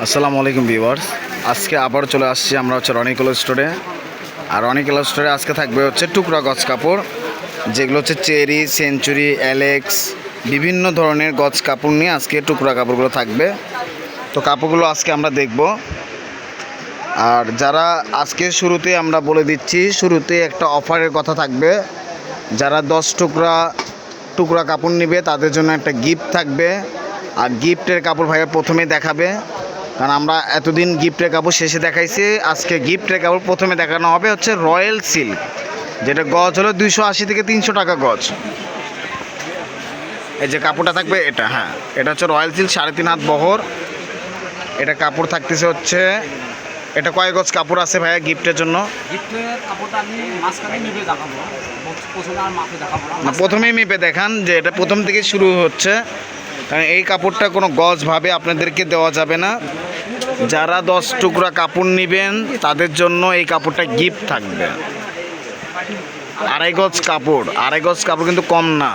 আসসালামু আলাইকুম ভিউয়ার্স। আজকে আবার চলে আসছি আমরা রনি ক্লথ স্টোরে। আর রনি ক্লথ স্টোরে আজকে থাকবে টুকরা গজ কাপড়, যেগুলো চেরি, সেঞ্চুরি, অ্যালেক্স, বিভিন্ন ধরনের গজ কাপড় নিয়ে আজকে টুকরা কাপড়গুলো থাকবে। তো কাপড়গুলো আজকে আমরা দেখব। আর যারা আজকে শুরুতে আমরা বলে দিচ্ছি, শুরুতে একটা অফারের কথা থাকবে। যারা 10 টুকরা কাপড় নেবে তাদের জন্য একটা গিফট থাকবে। আর গিফটের কাপড় ভাইয়া প্রথমেই দেখাবে, কারণ আমরা এতদিন গিফটের কাপড় শেষে দেখাইছি। আজকে গিফটের কাপড় প্রথমে দেখানো হবে রয়্যাল সিল্ক, যেটা গজ হলো 280 থেকে 300 টাকা গজ। এই যে কাপড়টা থাকবে এটা, হ্যাঁ এটা রয়্যাল সিল্ক, 3.5 হাত বহর। এটা কাপড় থাকতেছে এটা কয় গজ কাপড় আছে ভাইয়া গিফটের জন্য? না, প্রথমেই মেপে দেখান যে এটা প্রথম থেকে শুরু হচ্ছে, কারণ এই কাপড়টা কোনো গজভাবে আপনাদেরকে দেওয়া যাবে না। যারা 10 টুকরা কাপড় নেবেন তাদের জন্য এই কাপড়টা গিফট থাকবে। আড়াই গজ কাপড় কিন্তু কম না,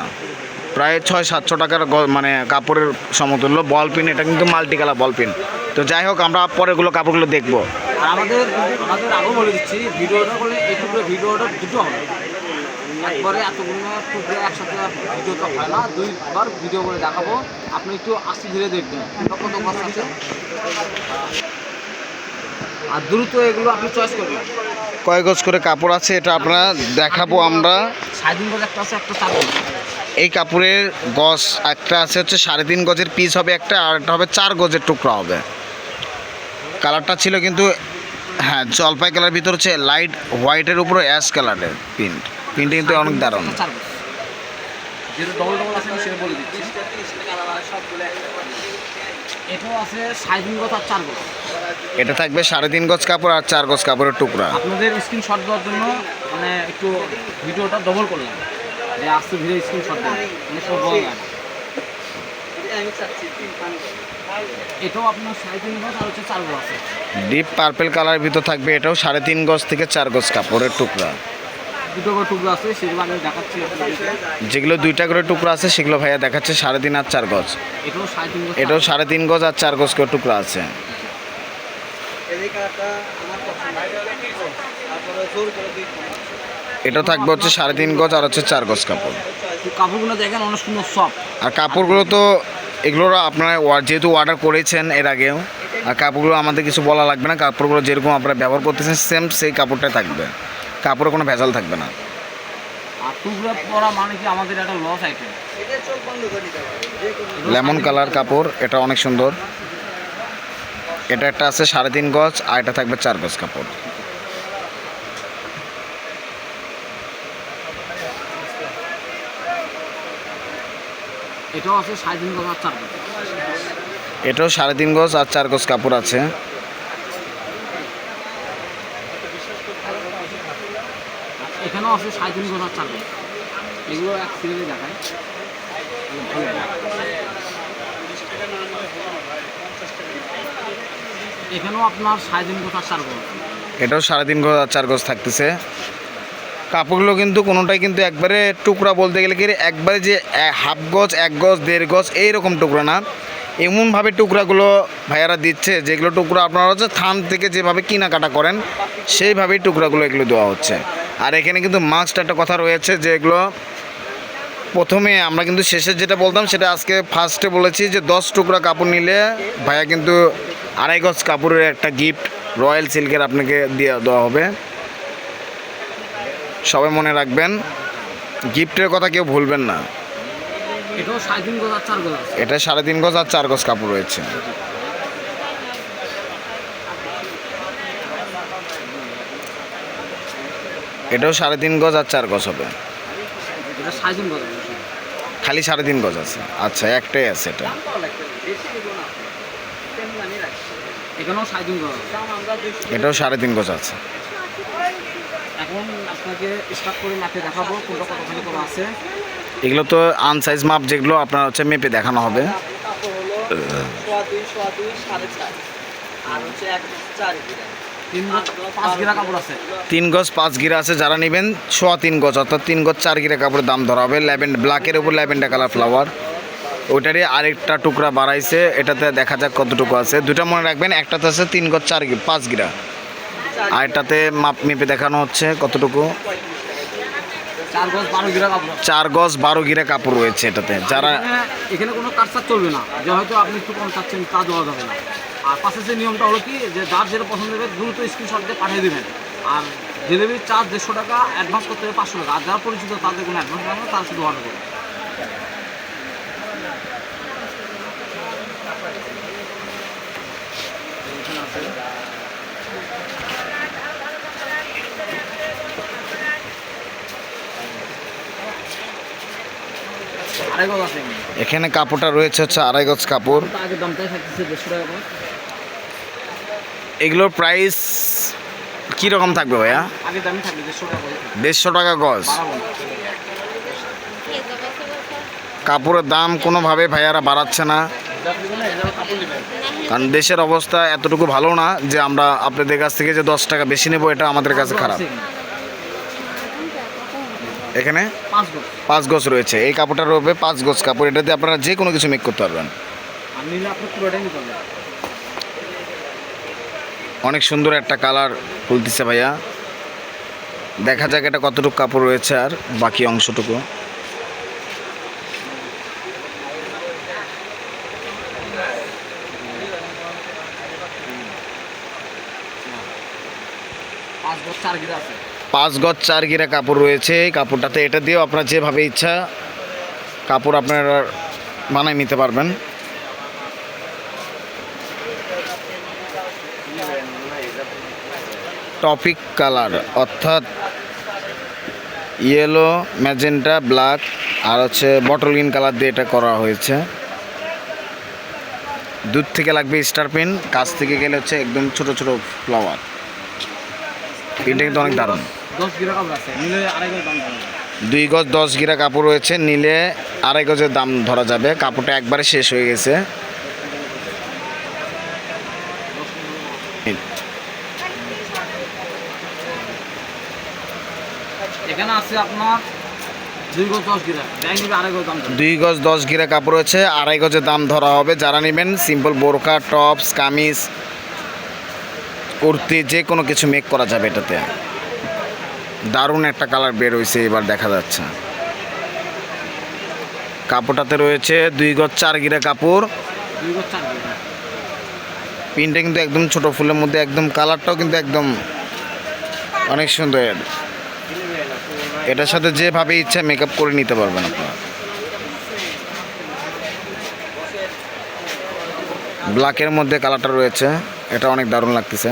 প্রায় 600-700 টাকার মানে কাপড়ের সমতুল্য। বল পিন, এটা কিন্তু মাল্টি কালার বল পিন। তো যাই হোক, আমরা পরেগুলো কাপড়গুলো দেখবো। আর আমাদের আগেও বলে দিচ্ছি, ভিডিওটা করলে এই ভিডিওটা দুটো হবে, একবারে এতগুলো টুকরো একসাথে ভিডিও তো হয় না, 2বার ভিডিও করে দেখাবো। আপনি একটু আস্তে ধীরে দেখবেন কত কষ্ট আছে, আর দ্রুত এগুলো আপনি চয়েস করবেন। কয় গজ করে কাপড় আছে এটা আপনারা দেখাবো আমরা। 3.5 গজ একটা আছে, একটা 4 গজ। এই কাপড়ের গজ একটা আছে 3.5 গজের পিস হবে একটা, আর একটা হবে 4 গজের টুকরা হবে। কালারটা ছিল কিন্তু হ্যাঁ জলপাই কালার, ভিতর লাইট হোয়াইটের উপরে অ্যাশ কালারের প্রিন্ট কিন্তু অনেক দারুণ। যেটা ডবল আছে আমি সেটা বলে দিচ্ছি। এটাও আছে 3.5 গজ আর 4 গজ। এটা থাকবে 3.5 গজ কাপড় আর 4 গজ কাপড়ের টুকরা। আপনাদের স্ক্রিনশট দেওয়ার জন্য মানে একটু ভিডিওটা ডবল করলাম, যে আস্তে ধীরে স্ক্রিনশট দেন, মানে সব বলা যায়। এটাও আপনার 3.5 গজ আর 4 গজ আছে। ডিপ পার্পেল কালার ভিতর থাকবে, এটাও 3.5 গজ থেকে 4 গজ কাপড়ের টুকরা। দুটো করে টুকরো আছে, সেগুলো আমি দেখাচ্ছি আপনাদেরকে। যেগুলো 2টা করে টুকরা আছে সেগুলো ভাইয়া দেখাচ্ছে 3.5 আর 4 গজ। এটাও 3.5 গজ আর 4 গজ করে টুকরা আছে। এটা থাকবে 3.5 গজ আর 4 গজ কাপড়। কাপড়গুলো দেখেন অনেক সুন্দর সফট। আর কাপড়গুলো তো এগুলো আপনারা যেহেতু অর্ডার করেছেন এর আগেও, আর কাপড়গুলো আমাদের কিছু বলা লাগবে না। কাপড়গুলো যেরকম আপনারা ব্যবহার করতেছেন সেম সেই কাপড়টাই থাকবে, কাপড়ে কোনো ভেজাল থাকবে না। আর টুকরা পরা মানে কি আমাদের একটা লস আইটেম। লেমন কালার কাপড়, এটা অনেক সুন্দর। এটা একটা আছে 3.5 গজ, আর এটা থাকবে 4 গজ কাপড়। এটাও আছে 3.5 গজ আর 4 গজ। এটাও 3.5 গজ আর 4 গজ কাপড় আছে। এখানেও আছে 3.5 গজ আর 4 গজ। এগুলো এক সিরিয়ালে দেখায়। এখানেও আপনার 3.5 গজ আর 4 গজ। এটাও 3.5 গজ আর 4 গজ থাকতেছে। কাপড়গুলো কিন্তু কোনোটাই কিন্তু একবারে টুকরা বলতে গেলে কি একবারে যে হাফ গজ, 1 গজ, 1.5 গজ এইরকম টুকরা না। এমনভাবে টুকরাগুলো ভাইয়ারা দিচ্ছে যেগুলো টুকরা আপনারা থান থেকে যেভাবে কেনাকাটা করেন সেইভাবেই টুকরাগুলো এগুলো দেওয়া হচ্ছে। আর এখানে কিন্তু মাস্ট একটা কথা রয়েছে, যে এগুলো প্রথমে আমরা কিন্তু শেষে যেটা বলতাম সেটা আজকে ফার্স্টে বলেছি, যে 10 টুকরা কাপড় নিলে ভাইয়া কিন্তু 2.5 গজ কাপড়ের একটা গিফট রয়্যাল সিল্কের আপনাকে দেওয়া হবে। সবাই মনে রাখবেন, গিফটের কথা কেউ ভুলবেন না। এটাও 3.5 গজ আর 4 গজ। এটা 3.5 গজ আর 4 গজ কাপড় রয়েছে। এটাও 3.5 গজ আর 4 গজ হবে। এটা 3.5 গজ, খালি 3.5 গজ আছে। আচ্ছা, একটাই আছে এটা। এখানেও 3.5 গজ। এটাও 3.5 গজ আছে। এখন আপনাকে স্টার্ট করে মাপে দেখাবো কোনটা কতখানি করা আছে। এগুলো তো আনসাইজ মাপ, যেগুলো আপনার মেপে দেখানো হবে। 3 গজ 5 গিরা আছে। যারা নেবেন 3.25 গজ অর্থাৎ 3 গজ 4 গিরা কাপড়ের দাম ধরা হবে। ব্ল্যাকের উপর ল্যাভেন্ডার কালার ফ্লাওয়ার। ওইটারই আরেকটা টুকরা বাড়াইছে, এটাতে দেখা যাক কতটুকু আছে। দুটা মনে রাখবেন, একটাতে আছে 3 গজ 5 গিরা, আর এটাতে মাপ মেপে দেখানো হচ্ছে কতটুকু। 4 গজ 12 গিরা কাপড়। 4 গজ 12 গিরা কাপড় রয়েছে এটাতে। যারা এখানে কোনো কাটসার চলবে না, যে হয়তো আপনি একটু কম চাচ্ছেন তা দেওয়া যাবে না। আর পাশে নিয়মটা হলো কি, যে যার যেটা পছন্দ হবে দ্রুত স্ক্রিনশট দিয়ে পাঠিয়ে দেবেন। আর ডেলিভারি চার্জ 150 টাকা, অ্যাডভান্স করতে হবে 500 টাকা। আর যারা পরিচিত তাদের কোনো অ্যাডভান্স লাগবে না, তারা শুধু অর্ডার করবে। আড়াই গজ আছে এখানে কাপড়টা রয়েছে হচ্ছে 2.5 গজ কাপড়। আগের দামটাই থাকতেছে 150 টাকা করে। এগুলোর প্রাইস কী রকম থাকবে ভাইয়া? আগের দামই থাকবে 150 টাকা করে। 150 টাকা গজ। বাড়াবো না। কাপড়ের দাম কোনোভাবে ভাইয়ারা বাড়াচ্ছে না, কারণ দেশের অবস্থা এতটুকু ভালো না যে আমরা আপনাদের কাছ থেকে যে 10 টাকা বেশি নেব, এটা আমাদের কাছে খারাপ। এখানে 5 গজ 5 গজ রয়েছে, এই কাপড়টার উপরে 5 গজ কাপড়। এটাতে আপনারা যে কোনো কিছু মেক করতে পারবেন। আর নিলে আপনি পুরোটাই নিতে পারবেন। অনেক সুন্দর একটা কালার খুলতেছে ভাইয়া, দেখা যাক এটা কতটুকু কাপড় রয়েছে আর বাকি অংশটুকু। পাঁচ গজ 4 গিরা আছে। 5 গজ 4 গিরা কাপড় রয়েছে এই কাপড়টাতে। এটা দিয়েও আপনারা যেভাবে ইচ্ছা কাপড় আপনারা বানিয়ে নিতে পারবেন। টপিক কালার অর্থাৎ ইয়েলো, ম্যাজেন্টা, ব্ল্যাক আর হচ্ছে বটল গ্রিন কালার দিয়ে এটা করা হয়েছে। দূর থেকে লাগবে স্টার পেন, কাছ থেকে গেলে হচ্ছে একদম ছোট ছোট ফ্লাওয়ার। পেনটা কিন্তু অনেক দারুণ। 10 গিরা কাপড় আছে, নিলে আড়াই গজ দাম পাবেন। 2 গজ 10 গিরা কাপড় রয়েছে, নিলে 2.5 গজের দাম ধরা যাবে। কাপড়টা একবারে শেষ হয়ে গেছে। এখানে আছে আপনার 2 গজ 10 গিরা, ব্যাগ নিবে আড়াই গজ দাম পাবেন। 2 গজ 10 গিরা কাপড় রয়েছে, 2.5 গজের দাম ধরা হবে। যারা নেবেন সিম্পল বোরকা, টপস, কামিজ, কুর্তি যে কোনো কিছু মেক করা যাবে এটাতে। দারুণ একটা কালার বের হয়েছে এবার দেখা যাচ্ছে। কাপড়টাতে রয়েছে 2 গজ 4 গিরা কাপড়। 2 গজ 4 গিরা। পিনটা কিন্তু একদম ছোট ফুলের মধ্যে, একদম কালারটাও কিন্তু একদম অনেক সুন্দর। এটার সাথে যেভাবে ইচ্ছা মেকআপ করে নিতে পারবেন আপনারা। ব্ল্যাকের মধ্যে কালারটা রয়েছে, এটা অনেক দারুণ লাগতেছে।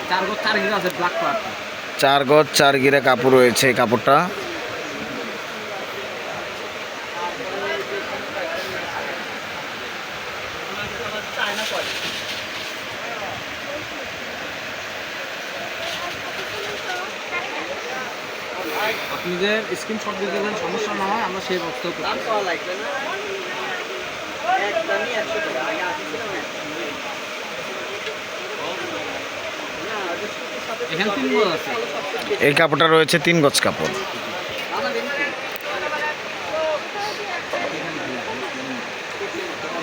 চার গজ 4 গিরা আছে, ব্ল্যাক কালারটা। 4 গজ 4 গিরা কাপড় রয়েছে এই কাপড়টা। আপনাদের স্ক্রিনশট দিয়ে দেবেন, সমস্যা না হয় আমরা সেই ব্যবস্থা করব। এখানে 3 গজ আছে। এই কাপড়টা রয়েছে 3 গজ কাপড়।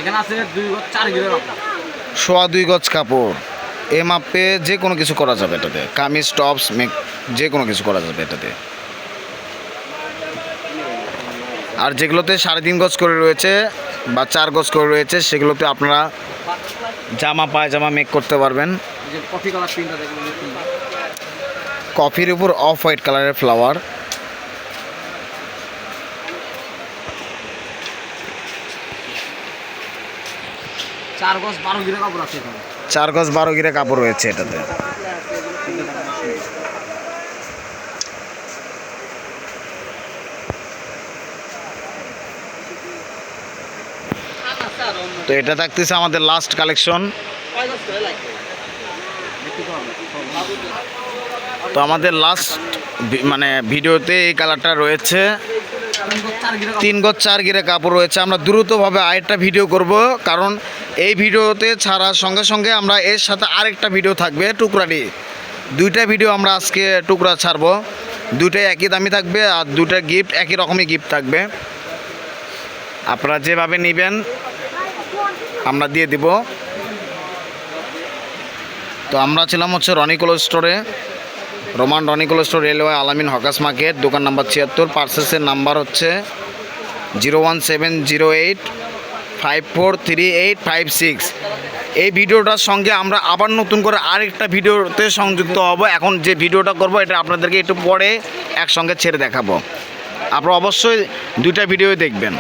এখানে আছে 2 গজ 4 গিরা কাপড়। 2.25 গজ কাপড়। এ মাপে যে কোনো কিছু করা যাবে এটাতে, কামিজ, টপস, মেক যে কোনো কিছু করা যাবে এটাতে। আর যেগুলোতে 3.5 গজ করে রয়েছে বা 4 গজ করে রয়েছে সেগুলোতে আপনারা জামা পায়জামা মেক করতে পারবেন। এই যে কফি কালার প্রিন্টটা দেখুন, কফির উপর অফ হোয়াইট কালারের ফ্লাওয়ার। চার গজ 12 গিরা কাপড় আছে এখানে। 4 গজ 12 গিরা কাপড় রয়েছে এটাতে। তো এটা থাকতেছে আমাদের লাস্ট কালেকশন। তো আমাদের লাস্ট মানে ভিডিওতে এই কালারটা রয়েছে। 3 গজ 4 গিরা কাপড় রয়েছে। আমরা দ্রুতভাবে আরেকটা ভিডিও করব, কারণ এই ভিডিওতে ছাড়ার সঙ্গে সঙ্গে আমরা এর সাথে আরেকটা ভিডিও থাকবে টুকরাটি, দুইটা ভিডিও আমরা আজকে টুকরা ছাড়বো, দুইটাই একই দামি থাকবে আর দুইটা গিফট একই রকমই গিফট থাকবে। আপনারা যেভাবে নেবেন আমরা দিয়ে দিব। তো আমরা ছিলাম হচ্ছে রনি ক্লোথ স্টোরে, Roman Roni cloth store, railway Alamin hawkers market, দোকান নাম্বার 76। পার্সেসের নাম্বার হচ্ছে 01708543856। এই ভিডিওটার সঙ্গে আমরা আবার নতুন করে আরেকটা ভিডিওতে সংযুক্ত হব। এখন যে ভিডিওটা করব এটা আপনাদেরকে একটু পরে একসঙ্গে ছেড়ে দেখাবো, আপনারা অবশ্যই দুইটা ভিডিও দেখবেন।